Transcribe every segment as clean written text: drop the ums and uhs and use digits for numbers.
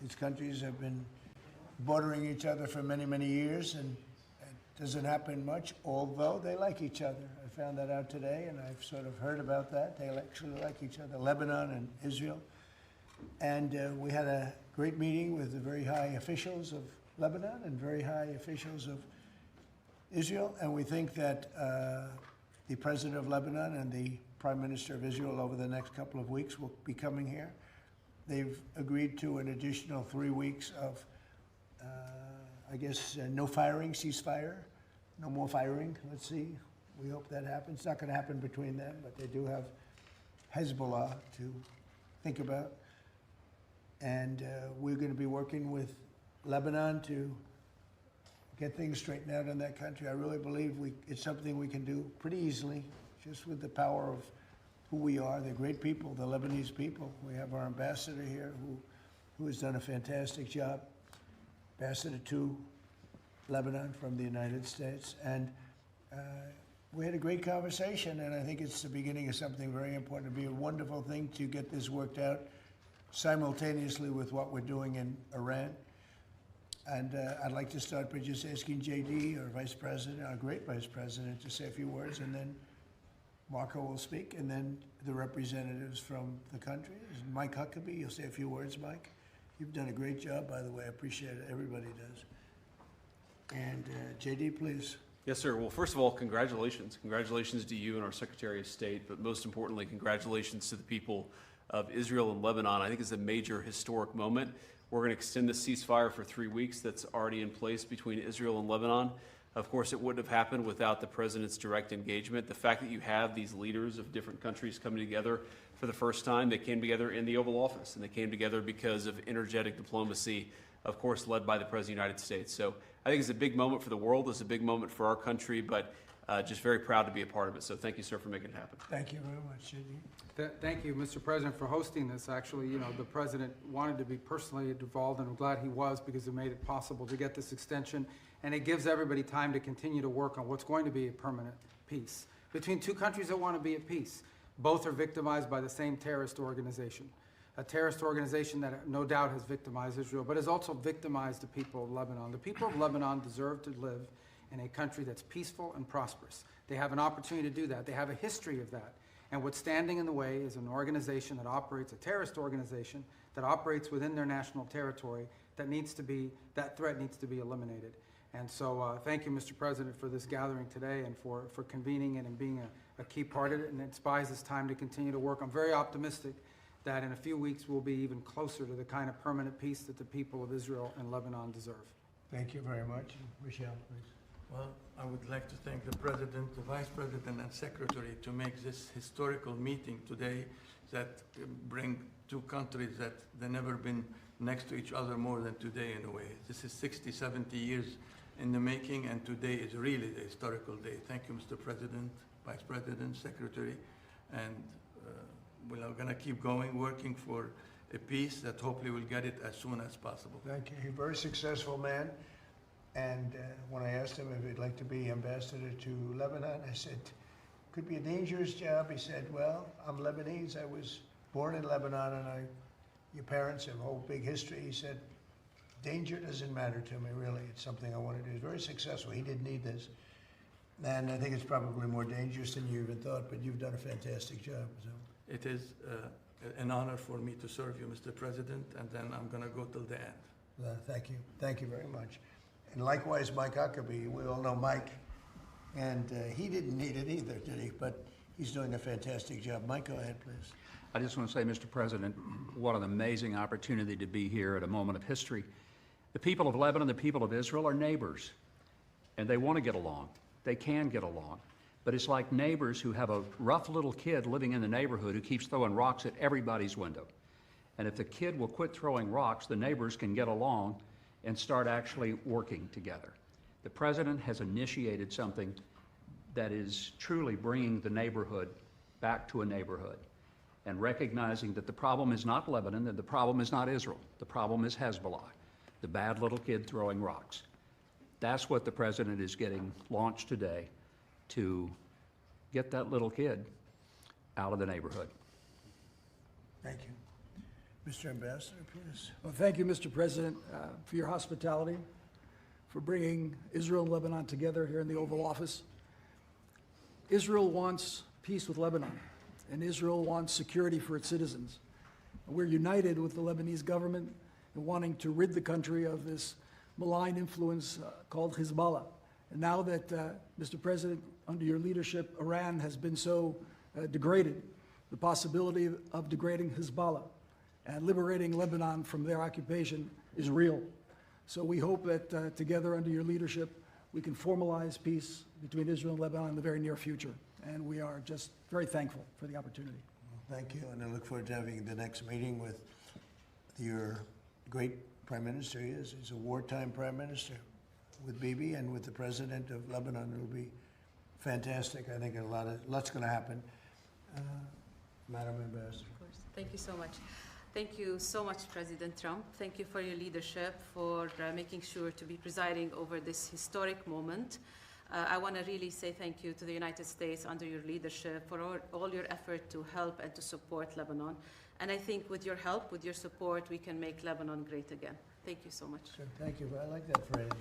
These countries have been bordering each other for many, many years, and it doesn't happen much, although they like each other. I found that out today, and I've sort of heard about that. They actually like each other, Lebanon and Israel. And we had a great meeting with the very high officials of Lebanon and very high officials of Israel, and we think that the president of Lebanon and the prime minister of Israel over the next couple of weeks will be coming here. They've agreed to an additional 3 weeks of, no firing, ceasefire, no more firing. Let's see. We hope that happens. It's not going to happen between them, but they do have Hezbollah to think about. And we're going to be working with Lebanon to get things straightened out in that country. I really believe it's something we can do pretty easily, just with the power of who we are. They're great people, the Lebanese people. We have our ambassador here who has done a fantastic job, ambassador to Lebanon from the United States. And we had a great conversation, and I think it's the beginning of something very important. It'd be a wonderful thing to get this worked out simultaneously with what we're doing in Iran. And I'd like to start by just asking JD, our Vice President, our great Vice President, to say a few words, and then Marco will speak, and then the representatives from the country. Mike Huckabee, you'll say a few words, Mike. You've done a great job, by the way. I appreciate it. Everybody does. And JD, please. Yes, sir. Well, first of all, congratulations. Congratulations to you and our Secretary of State, but most importantly, congratulations to the people of Israel and Lebanon. I think it's a major historic moment. We're going to extend the ceasefire for 3 weeks that's already in place between Israel and Lebanon. Of course, it wouldn't have happened without the president's direct engagement. The fact that you have these leaders of different countries coming together for the first time, they came together in the Oval Office, and they came together because of energetic diplomacy, of course, led by the President of the United States. So I think it's a big moment for the world. It's a big moment for our country, but just very proud to be a part of it. So thank you, sir, for making it happen. Thank you very much, JD. Thank you, Mr. President, for hosting this. Actually, the President wanted to be personally involved, and I'm glad he was, because it made it possible to get this extension, and it gives everybody time to continue to work on what's going to be a permanent peace between two countries that want to be at peace. Both are victimized by the same terrorist organization, a terrorist organization that no doubt has victimized Israel, but has also victimized the people of Lebanon. The people of Lebanon deserve to live in a country that's peaceful and prosperous. They have an opportunity to do that. They have a history of that. And what's standing in the way is an organization that operates, a terrorist organization that operates within their national territory that threat needs to be eliminated. And so thank you, Mr. President, for this gathering today and for convening it and being a key part of it. And it buys us time to continue to work. I'm very optimistic that in a few weeks we'll be even closer to the kind of permanent peace that the people of Israel and Lebanon deserve. Thank you very much. Michelle, please. Well, I would like to thank the President, the Vice President, and Secretary to make this historical meeting today that bring two countries that they've never been next to each other more than today in a way. This is 60, 70 years in the making, and today is really the historical day. Thank you, Mr. President, Vice President, Secretary, and we're going to keep going, working for a peace that hopefully we'll get it as soon as possible. Thank you. He's a very successful man. And when I asked him if he'd like to be ambassador to Lebanon, I said, could be a dangerous job. He said, well, I'm Lebanese. I was born in Lebanon, and your parents have a whole big history. He said, danger doesn't matter to me, really. It's something I want to do. He's very successful. He didn't need this. And I think it's probably more dangerous than you even thought, but you've done a fantastic job. So. It is an honor for me to serve you, Mr. President, and then I'm going to go till the end. Thank you. Thank you very much. And likewise, Mike Huckabee. We all know Mike, and he didn't need it either, did he? But he's doing a fantastic job. Mike, go ahead, please. I just want to say, Mr. President, what an amazing opportunity to be here at a moment of history. The people of Lebanon, the people of Israel are neighbors, and they want to get along. They can get along. But it's like neighbors who have a rough little kid living in the neighborhood who keeps throwing rocks at everybody's window. And if the kid will quit throwing rocks, the neighbors can get along and start actually working together. The President has initiated something that is truly bringing the neighborhood back to a neighborhood and recognizing that the problem is not Lebanon and the problem is not Israel. The problem is Hezbollah, the bad little kid throwing rocks. That's what the President is getting launched today, to get that little kid out of the neighborhood. Thank you. Mr. Ambassador, please. Well, thank you, Mr. President, for your hospitality, for bringing Israel and Lebanon together here in the Oval Office. Israel wants peace with Lebanon, and Israel wants security for its citizens. And we're united with the Lebanese government in wanting to rid the country of this malign influence called Hezbollah. And now that, Mr. President, under your leadership, Iran has been so degraded, the possibility of degrading Hezbollah and liberating Lebanon from their occupation is real. So we hope that together under your leadership, we can formalize peace between Israel and Lebanon in the very near future. And we are just very thankful for the opportunity. Well, thank you, and I look forward to having the next meeting with your great Prime Minister. He is. He's a wartime Prime Minister with Bibi and with the President of Lebanon. It'll be fantastic. I think lots going to happen. Madam Ambassador. Of course. Thank you so much. Thank you so much, President Trump. Thank you for your leadership, for making sure to be presiding over this historic moment. I want to really say thank you to the United States under your leadership for all your effort to help and to support Lebanon. And I think with your help, with your support, we can make Lebanon great again. Thank you so much. Good, thank you. I like that phrase.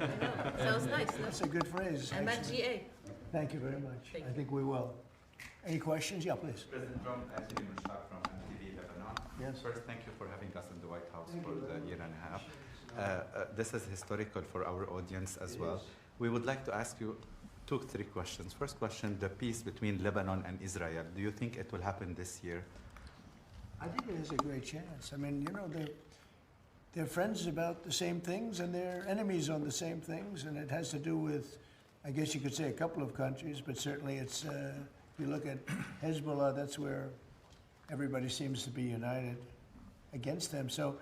I know. Sounds nice, no? That's a good phrase. And that actually. GA. Thank you very much. Thank I think we will. Any questions? Yeah, please. President Trump, Anthony Murshak from MTV Lebanon. Yes. First, thank you for having us in the White House for the year and a half. This is historical for our audience as well. We would like to ask you 2-3 questions. First question, the peace between Lebanon and Israel. Do you think it will happen this year? I think it has a great chance. I mean, you know, they're friends about the same things and they're enemies on the same things, and it has to do with, I guess you could say, a couple of countries, but certainly it's, if you look at Hezbollah, that's where everybody seems to be united against them. So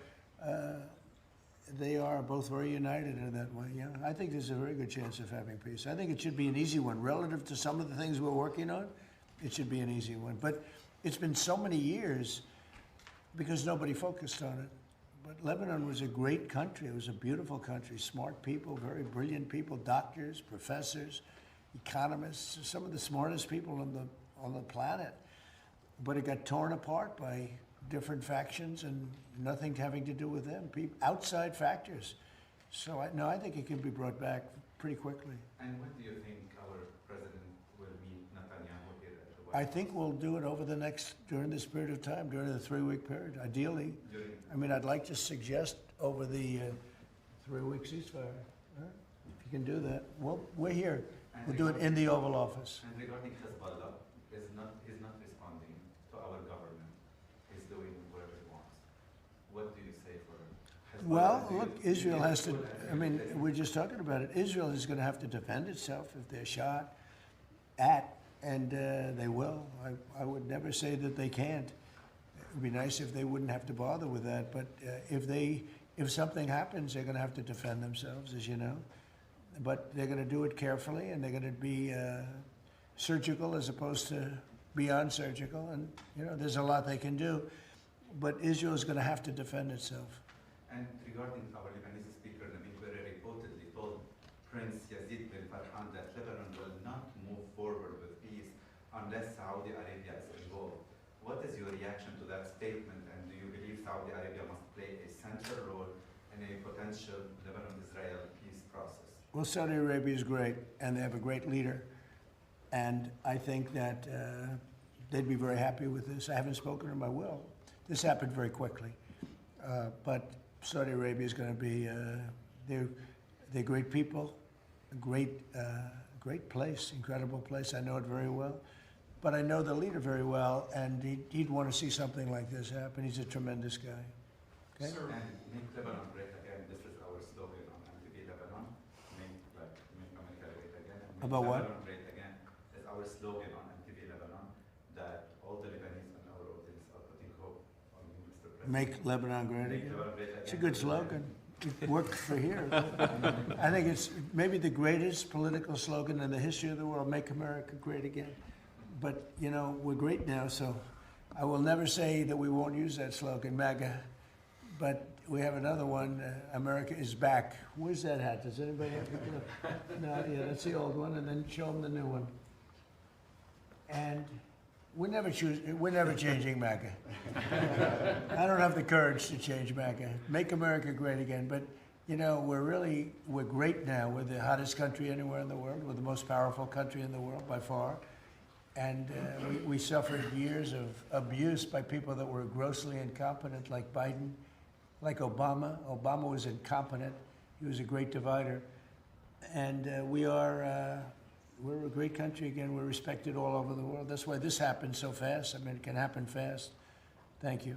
they are both very united in that way. Yeah, I think there's a very good chance of having peace. I think it should be an easy one. Relative to some of the things we're working on, it should be an easy one. But it's been so many years because nobody focused on it. But Lebanon was a great country. It was a beautiful country, smart people, very brilliant people, doctors, professors, economists, some of the smartest people on the planet. But it got torn apart by different factions and nothing having to do with them, outside factors. So I think it can be brought back pretty quickly. And when do you think our president will meet Netanyahu here at the White House? I think we'll do it over during this period of time, during the 3-week period, ideally. I mean, I'd like to suggest over the 3-week ceasefire. If you can do that. Well, we're here. We'll do it in the Oval Office. And regarding Hezbollah, he's not responding to our government. He's doing whatever he wants. What do you say for Hezbollah? Well, look, Israel has to, I mean, we're just talking about it. Israel is going to have to defend itself if they're shot at, and they will. I would never say that they can't. It would be nice if they wouldn't have to bother with that, but if something happens, they're going to have to defend themselves, as you know. But they're going to do it carefully, and they're going to be surgical as opposed to beyond surgical. And, you know, there's a lot they can do. But Israel is going to have to defend itself. And regarding our Lebanese speaker, Nabil Berri reportedly told Prince Yazid bin Farhan that Lebanon will not move forward with peace unless Saudi Arabia is involved. What is your reaction to that statement, and do you believe Saudi Arabia must play a central role in a potential Lebanon-Israel peace process? Well, Saudi Arabia is great, and they have a great leader. And I think that they'd be very happy with this. I haven't spoken to them, I will. This happened very quickly. But Saudi Arabia is going to be, they're great people, a great place, incredible place. I know it very well. But I know the leader very well, and he'd want to see something like this happen. He's a tremendous guy. Okay? Sir, and make Lebanon great again. This is our slogan on MTV Lebanon. Make America great again. And make About what? Lebanon great again is our slogan on MTV Lebanon that all the Lebanese and our audience are putting hope on you, Mr. President. Make Lebanon great Make again. Lebanon great again. It's a good slogan. It worked for here. I think it's maybe the greatest political slogan in the history of the world, make America great again. But, you know, we're great now, so I will never say that we won't use that slogan, MAGA. But we have another one, America is back. Where's that hat? Does anybody have it? No, yeah, that's the old one, and then show them the new one. And we're never changing MAGA. I don't have the courage to change MAGA. Make America great again. But, you know, we're great now. We're the hottest country anywhere in the world. We're the most powerful country in the world by far. And we suffered years of abuse by people that were grossly incompetent, like Biden, like Obama. Obama was incompetent. He was a great divider. And we're a great country again. We're respected all over the world. That's why this happened so fast. I mean, it can happen fast. Thank you.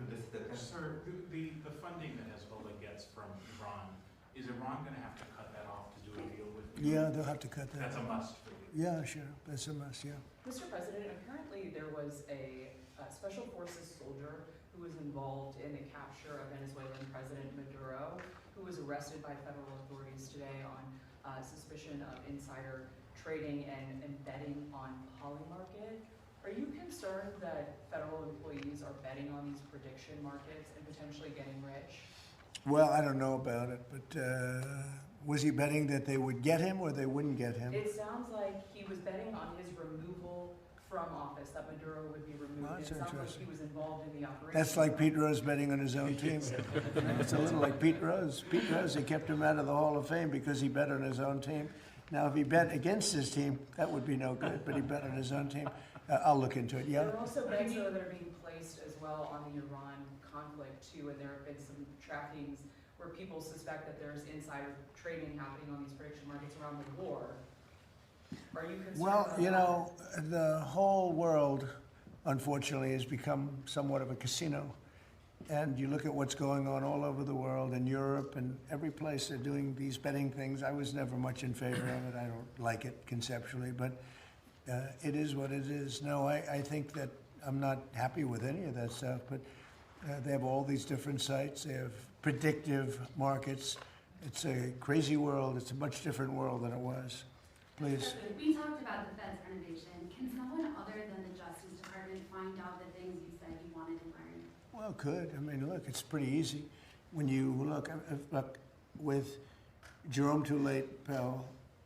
Sir, the funding that Hezbollah gets from Iran, is Iran going to have to cut that off to do a deal with you? Yeah, they'll have to cut that. That's a must for you. Yeah, sure. That's a must, yeah. Mr. President, apparently there was a Special Forces soldier who was involved in the capture of Venezuelan President Maduro, who was arrested by federal authorities today on suspicion of insider trading and betting on Polymarket. Are you concerned that federal employees are betting on these prediction markets and potentially getting rich? Well, I don't know about it, but was he betting that they would get him or they wouldn't get him? It sounds like he was betting on his removal from office, that Maduro would be removed. Well, that's it sounds like interesting. he was involved in the operation. That's like Pete Rose betting on his own team. It's a little like Pete Rose. Pete Rose, they kept him out of the Hall of Fame because he bet on his own team. Now, if he bet against his team, that would be no good, but he bet on his own team. I'll look into it, yeah? There are also bets that are being placed as well on the Iran conflict too, and there have been some trackings where people suspect that there's insider trading happening on these prediction markets around the war. Are you concerned Well, about you know, the whole world, unfortunately, has become somewhat of a casino. And you look at what's going on all over the world, in Europe and every place they're doing these betting things. I was never much in favor of it. I don't like it conceptually, but it is what it is. No, I think that I'm not happy with any of that stuff, but they have all these different sites. They have predictive markets. It's a crazy world. It's a much different world than it was. Please. We talked about the Fed's renovation. Can someone other than the Justice Department find out the things you said you wanted to learn? Well, could. I mean, look, it's pretty easy. When you look with Jerome Too Late Powell,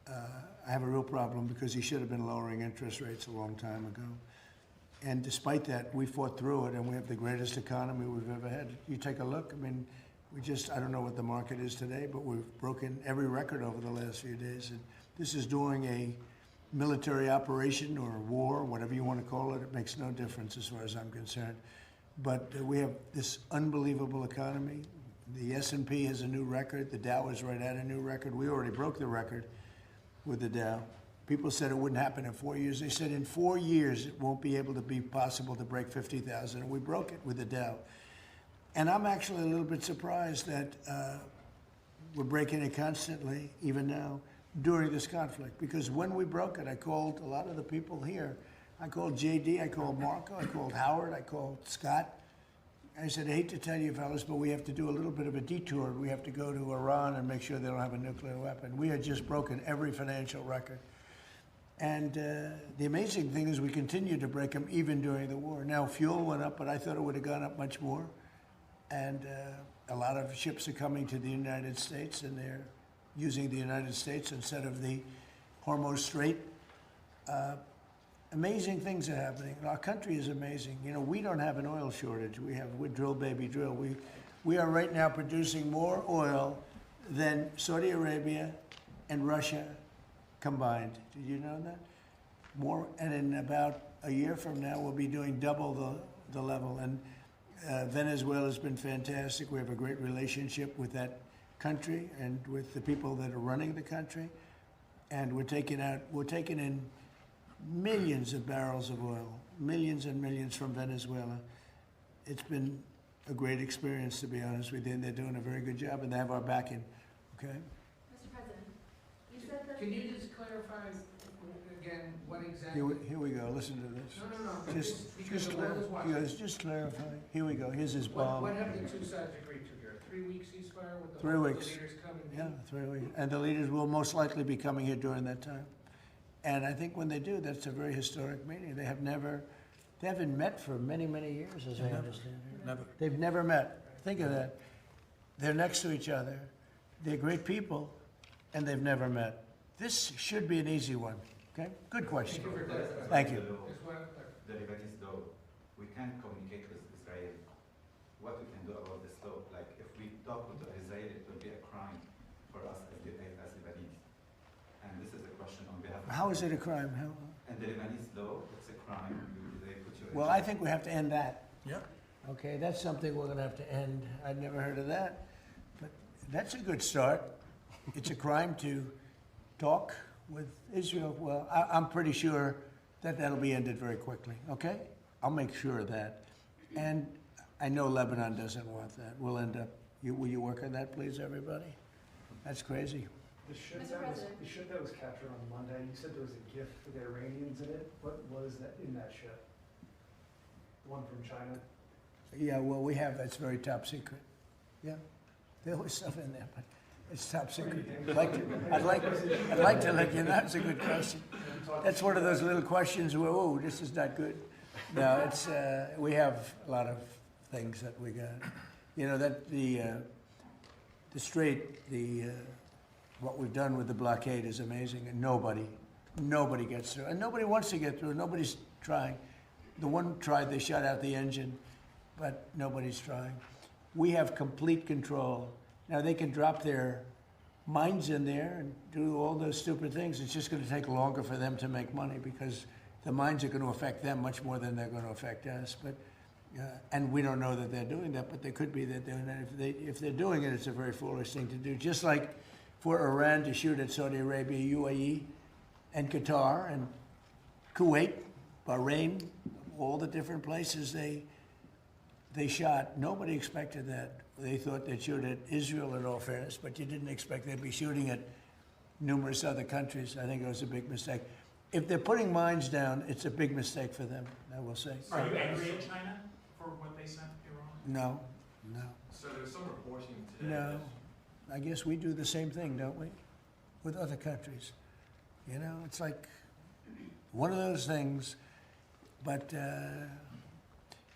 I have a real problem because he should have been lowering interest rates a long time ago. And despite that, we fought through it, and we have the greatest economy we've ever had. You take a look, I mean, I don't know what the market is today, but we've broken every record over the last few days. And this is during a military operation or a war, whatever you want to call it. It makes no difference as far as I'm concerned. But we have this unbelievable economy. The S&P has a new record. The Dow is right at a new record. We already broke the record with the Dow. People said it wouldn't happen in 4 years. They said in 4 years it won't be able to be possible to break 50,000, and we broke it with the Dow. And I'm actually a little bit surprised that we're breaking it constantly, even now, during this conflict. Because when we broke it, I called a lot of the people here. I called JD, I called Marco, I called Howard, I called Scott. I said, I hate to tell you fellas, but we have to do a little bit of a detour. We have to go to Iran and make sure they don't have a nuclear weapon. We had just broken every financial record. And the amazing thing is we continue to break them even during the war. Now, fuel went up, but I thought it would have gone up much more. And a lot of ships are coming to the United States, and they're using the United States instead of the Hormuz Strait. Amazing things are happening. Our country is amazing. You know, we don't have an oil shortage. We drill, baby, drill. We are right now producing more oil than Saudi Arabia and Russia combined. Did you know that? More, and in about a year from now, we'll be doing double the level. And Venezuela has been fantastic. We have a great relationship with that country and with the people that are running the country. And we're taking in millions of barrels of oil, millions and millions from Venezuela. It's been a great experience, to be honest with you, and they're doing a very good job, and they have our backing, okay? Mr. President, you said that... Can you just clarify again what exactly? Here we go, listen to this. No. Just clarify. Here we go, here's his bomb. What have the two sides agreed to here? 3 weeks ceasefire with the 3 weeks. leaders coming? Yeah, 3 weeks. And the leaders will most likely be coming here during that time. And I think when they do, that's a very historic meeting. They haven't met for many, many years, as I understand it. Never. They've never met. Think of that. They're next to each other. They're great people, and they've never met. This should be an easy one, okay? Good question. Thank you. Just one the Lebanese law, we can't communicate with Israel. What we can do about this law? Like, if we talk with Israel, it will be a crime for us as Lebanese. And this is a question on behalf of... How is it a crime? How? And the Lebanese law, it's a crime. They put you in Well, jail. I think we have to end that. Yeah. Okay, that's something we're going to have to end. I'd never heard of that. But that's a good start. It's a crime to talk with Israel. Well, I'm pretty sure that that'll be ended very quickly, okay? I'll make sure of that. And I know Lebanon doesn't want that. We'll end up, will you work on that, please, everybody? That's crazy. The ship Mr. that was, President. the ship that was captured on Monday, you said there was a gift for the Iranians in it. What was that in that ship? The one from China? Yeah, well, we have, that's very top secret. Yeah, there was stuff in there, but it's top secret. I'd like to let you know, that's a good question. That's one of those little questions where, oh, this is not good. No, it's, we have a lot of things that we got. You know, that the strait, what we've done with the blockade is amazing, and nobody gets through. And nobody wants to get through, nobody's trying. The one tried, they shut out the engine, but nobody's trying. We have complete control. Now, they can drop their mines in there and do all those stupid things. It's just going to take longer for them to make money because the mines are going to affect them much more than they're going to affect us. But and we don't know that they're doing that, but they could be that they're doing that. If they're doing it, it's a very foolish thing to do. Just like for Iran to shoot at Saudi Arabia, UAE, and Qatar, and Kuwait, Bahrain, all the different places they shot. Nobody expected that. They thought they'd shoot at Israel in all fairness, but you didn't expect they'd be shooting at numerous other countries. I think it was a big mistake. If they're putting mines down, it's a big mistake for them, I will say. Are you angry at China for what they sent Iran? No. So there's some reporting today. No. I guess we do the same thing, don't we? With other countries. You know, it's like one of those things, but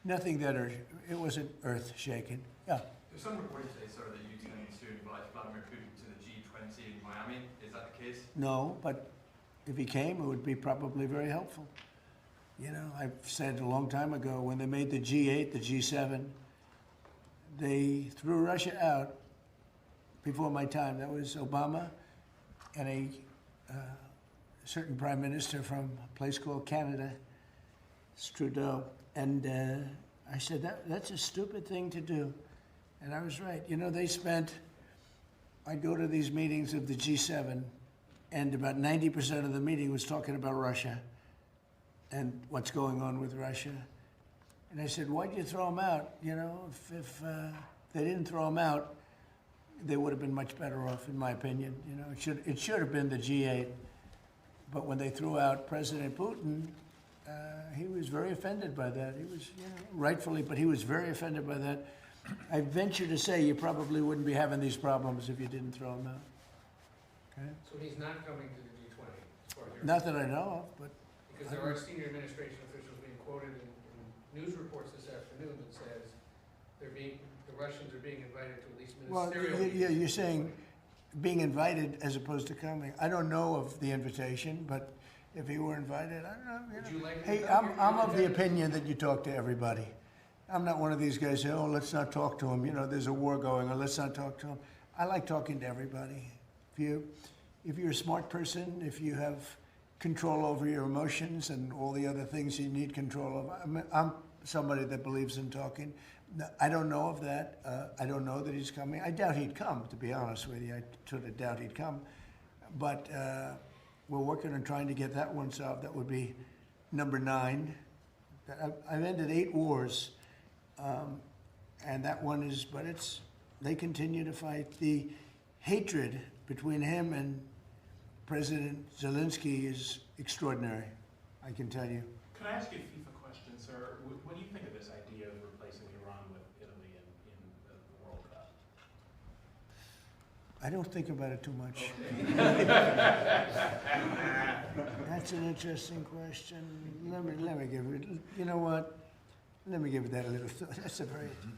nothing that it wasn't earth-shaking. Yeah. There's some reporting today, sir, that you intend to invite Vladimir Putin to the G20 in Miami. Is that the case? No, but if he came, it would be probably very helpful. You know, I've said a long time ago, when they made the G8, the G7, they threw Russia out before my time. That was Obama and a certain prime minister from a place called Canada, Trudeau. And I said, that's a stupid thing to do. And I was right. You know, I'd go to these meetings of the G7, and about 90% of the meeting was talking about Russia and what's going on with Russia. And I said, why'd you throw them out? You know, if they didn't throw them out, they would have been much better off, in my opinion. You know, it should have been the G8. But when they threw out President Putin, he was very offended by that. He was, you know, rightfully, but he was very offended by that. I venture to say you probably wouldn't be having these problems if you didn't throw him out. Okay? So he's not coming to the G20, as far as you're Not that I know of, but because there are senior administration officials being quoted in news reports this afternoon that says the Russians are being invited to at least ministerial meetings. You're saying being invited as opposed to coming. I don't know of the invitation, but if he were invited, I don't know. Would you like to Hey, come? I'm of the opinion that you talk to everybody. I'm not one of these guys who say, oh, let's not talk to him. You know, there's a war going on. Let's not talk to him. I like talking to everybody. If you're a smart person, if you have control over your emotions and all the other things you need control of, I'm somebody that believes in talking. I don't know of that. I don't know that he's coming. I doubt he'd come, to be honest with you. I sort of doubt he'd come. But we're working on trying to get that one solved. That would be number 9. I've ended 8 wars. And that one is, but they continue to fight. The hatred between him and President Zelensky is extraordinary, I can tell you. Could I ask you a FIFA question, sir? What do you think of this idea of replacing Iran with Italy in the World Cup? I don't think about it too much. That's an interesting question. Let me give it, you know what? Let me give it that a little thought.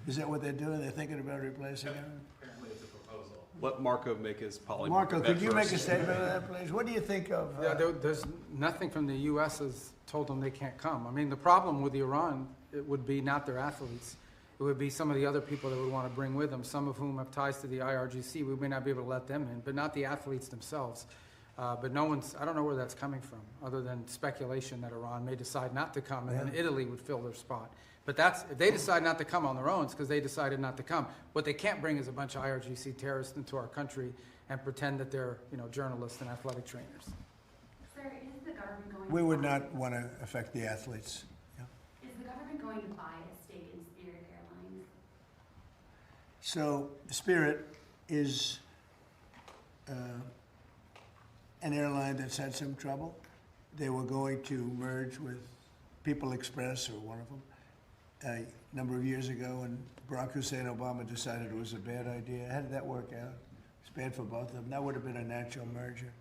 Is that what they're doing? They're thinking about replacing it? Apparently it's a proposal. Let Marco make his poly. Marco, could you make a statement on that, please? What do you think of? Yeah, there's nothing from the U.S.'s told them they can't come. I mean, the problem with Iran, it would be not their athletes. It would be some of the other people that would want to bring with them, some of whom have ties to the IRGC. We may not be able to let them in, but not the athletes themselves. But no one's, I don't know where that's coming from, other than speculation that Iran may decide not to come, and then Italy would fill their spot. But that's, if they decide not to come on their own, it's because they decided not to come. What they can't bring is a bunch of IRGC terrorists into our country and pretend that they're, you know, journalists and athletic trainers. Sir, is the government going We to would buy, not want to affect the athletes. Yeah. is the government going to buy a stake in Spirit Airlines? So Spirit is an airline that's had some trouble. They were going to merge with People Express, or one of them, a number of years ago, and Barack Hussein Obama decided it was a bad idea. How did that work out? It's bad for both of them. That would have been a natural merger.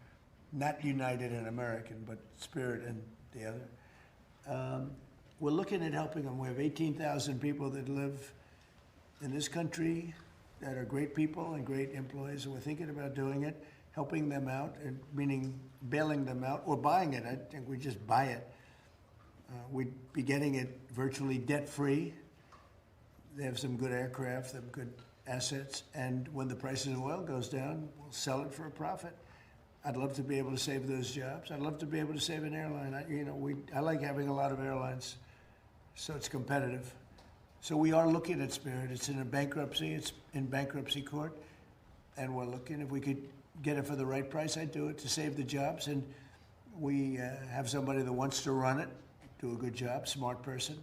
Not United and American, but Spirit and the other. We're looking at helping them. We have 18,000 people that live in this country that are great people and great employees, and we're thinking about doing it, helping them out, and meaning bailing them out or buying it. I think we just buy it. We'd be getting it virtually debt-free. They have some good aircraft, some good assets, and when the price of oil goes down, we'll sell it for a profit. I'd love to be able to save those jobs. I'd love to be able to save an airline. I like having a lot of airlines, so it's competitive. So we are looking at Spirit. It's in a bankruptcy. It's in bankruptcy court, and we're looking if we could get it for the right price. I'd do it to save the jobs, and we have somebody that wants to run it, do a good job, smart person.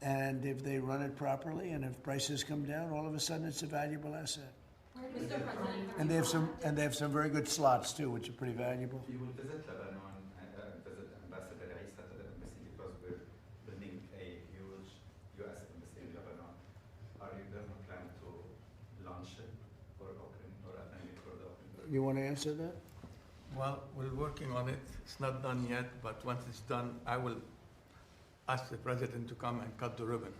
And if they run it properly, and if prices come down, all of a sudden it's a valuable asset. Mr. President, And they have some very good slots too, which are pretty valuable. You will visit Lebanon and visit Ambassador Isa to the embassy, because we're building a huge U.S. embassy in Lebanon. Are you going to plan to launch it or open or attend it for the opening? You want to answer that? Well, we're working on it. It's not done yet, but once it's done, I will ask the president to come and cut the ribbon.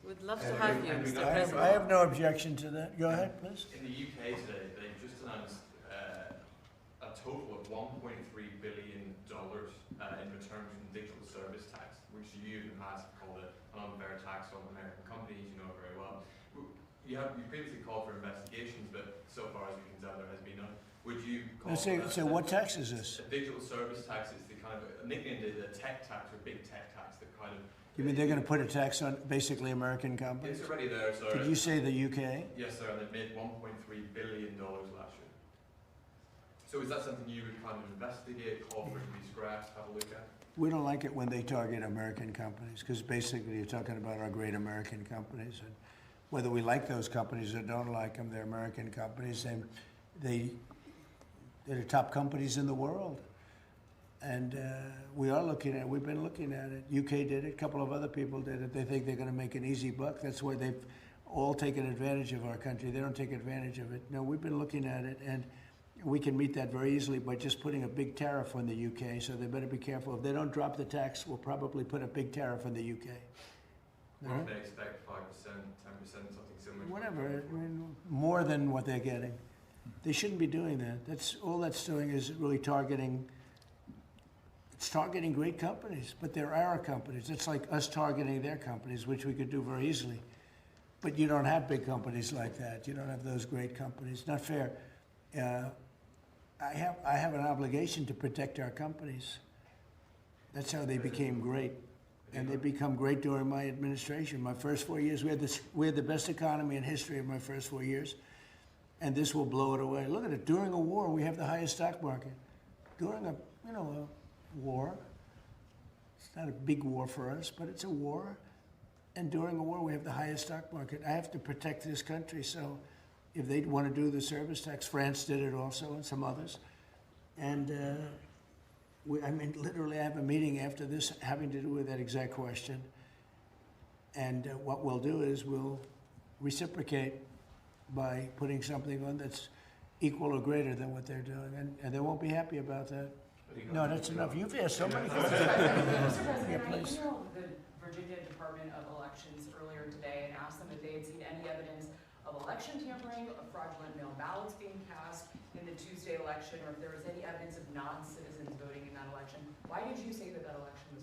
We'd love to have you, Mr. I President. have no objection to that. Go ahead, please. In the UK today, they've just announced a total of $1.3 billion in return from digital service tax, which you in the past have called an unfair tax on American companies, you know very well. You previously called for investigations, but so far as we can tell, there has been none. Would you call So what tax is this? a digital service tax? Is the kind of nicknamed a tech tax or big tech tax that kind of. You mean they're going to put a tax on basically American companies? It's already there, sir. Did you say the UK? Yes, sir, and they made $1.3 billion last year. So is that something you would kind of investigate, call for it to be scrapped, have a look at? We don't like it when they target American companies, because basically you're talking about our great American companies. And whether we like those companies or don't like them, they're American companies. And they're the top companies in the world. And we've been looking at it. UK did it, a couple of other people did it. They think they're going to make an easy buck. That's why they've all taken advantage of our country. They don't take advantage of it. No, we've been looking at it, and we can meet that very easily by just putting a big tariff on the UK, so they better be careful. If they don't drop the tax, we'll probably put a big tariff on the UK. What if they expect 5%, 10%, something similar? Whatever, I mean, more than what they're getting. They shouldn't be doing that. All that's doing is really targeting great companies, but they're our companies. It's like us targeting their companies, which we could do very easily. But you don't have big companies like that. You don't have those great companies. Not fair. I have an obligation to protect our companies. That's how they became great. And they become great during my administration. My first 4 years, we had the best economy in history in my first 4 years. And this will blow it away. Look at it. During a war, we have the highest stock market. During a war, it's not a big war for us, but it's a war. And during a war, we have the highest stock market. I have to protect this country. So if they want to do the service tax, France did it also, and some others. And literally, I have a meeting after this having to do with that exact question. And what we'll do is we'll reciprocate by putting something on that's equal or greater than what they're doing. And they won't be happy about that. No, that's enough. You've asked so many questions. Mr. President, Yeah, I please. emailed the Virginia Department of Elections earlier today and asked them if they had seen any evidence of election tampering, of fraudulent mail ballots being cast in the Tuesday election, or if there was any evidence of non-citizens voting in that election. Why did you say that that election was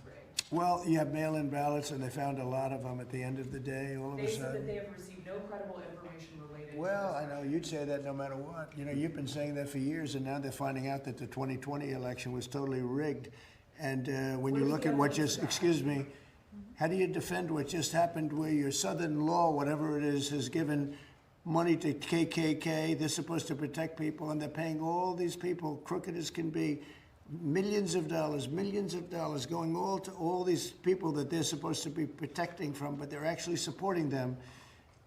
Well, you have mail-in ballots, and they found a lot of them at the end of the day, all of a They said that sudden. they have received no credible information related to Well, this I know, you'd say that no matter what. You know, you've been saying that for years, and now they're finding out that the 2020 election was totally rigged. And when you Where's look the at what evidence just, of that? excuse me, how do you defend what just happened where your Southern law, whatever it is, has given money to KKK, they're supposed to protect people, and they're paying all these people, crooked as can be, millions of dollars going all to all these people that they're supposed to be protecting from, but they're actually supporting them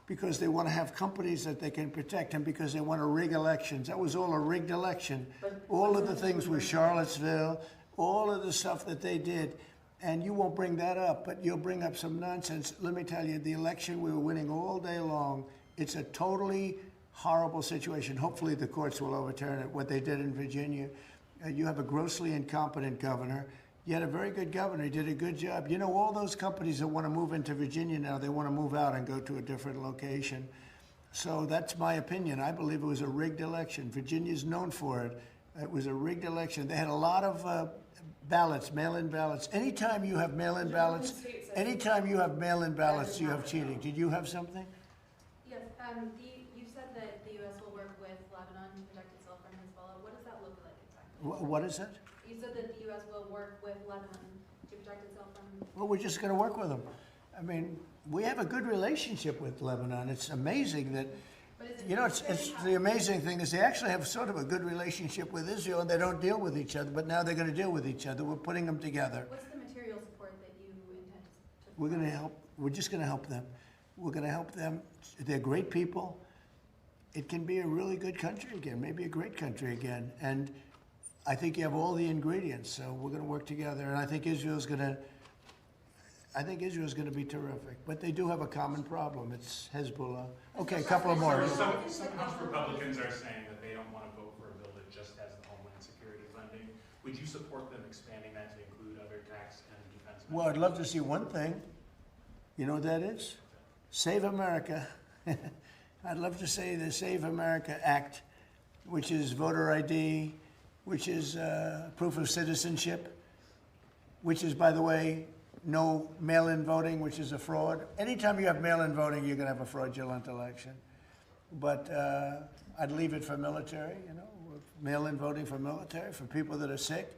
because they want to have companies that they can protect and because they want to rig elections. That was all a rigged election. But All of the wasn't things it with rigged? Charlottesville, all of the stuff that they did, and you won't bring that up, but you'll bring up some nonsense. Let me tell you, the election, we were winning all day long. It's a totally horrible situation. Hopefully the courts will overturn it, what they did in Virginia. You have a grossly incompetent governor. You had a very good governor. He did a good job. You know, all those companies that want to move into Virginia now, they want to move out and go to a different location. So that's my opinion. I believe it was a rigged election. Virginia's known for it. It was a rigged election. They had a lot of ballots, mail-in ballots. Anytime you have mail-in ballots, anytime you have mail-in ballots, you have cheating. Did you have something? Yes, you said that the U.S. will work with Lebanon to protect itself from Hezbollah. What does that look like exactly? What is that? You said that the U.S. will work with Lebanon to protect itself from... Well, we're just going to work with them. I mean, we have a good relationship with Lebanon. It's amazing that, you know, it's the amazing thing is they actually have sort of a good relationship with Israel, and they don't deal with each other, but now they're going to deal with each other. We're putting them together. What's the material support that you intend to... We're going to help. We're just going to help them. We're going to help them. They're great people. It can be a really good country again, maybe a great country again. And I think you have all the ingredients, so we're going to work together. And I think Israel's going to be terrific. But they do have a common problem. It's Hezbollah. Okay, a couple of more. Some House Republicans are saying that they don't want to vote for a bill that just has the Homeland Security funding. Would you support them expanding that to include other tax and defense? Well, I'd love to see one thing. You know what that is? Save America. I'd love to say the Save America Act, which is voter ID, which is proof of citizenship, which is, by the way, no mail-in voting, which is a fraud. Anytime you have mail-in voting, you're going to have a fraudulent election. But I'd leave it for military, you know, mail-in voting for military, for people that are sick,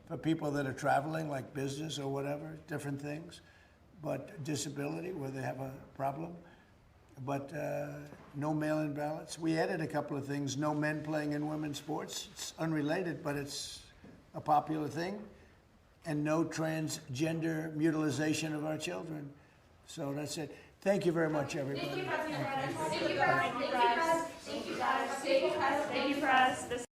for people that are traveling, like business or whatever, different things. But disability, where they have a problem. But no mail-in ballots. We added a couple of things. No men playing in women's sports. It's unrelated, but it's a popular thing. And no transgender mutilization of our children. So that's it. Thank you very much, everybody. Thank you, President. Thank you, Press. Thank you, Press. Thank you, guys. Thank you, Press. Thank you, Press.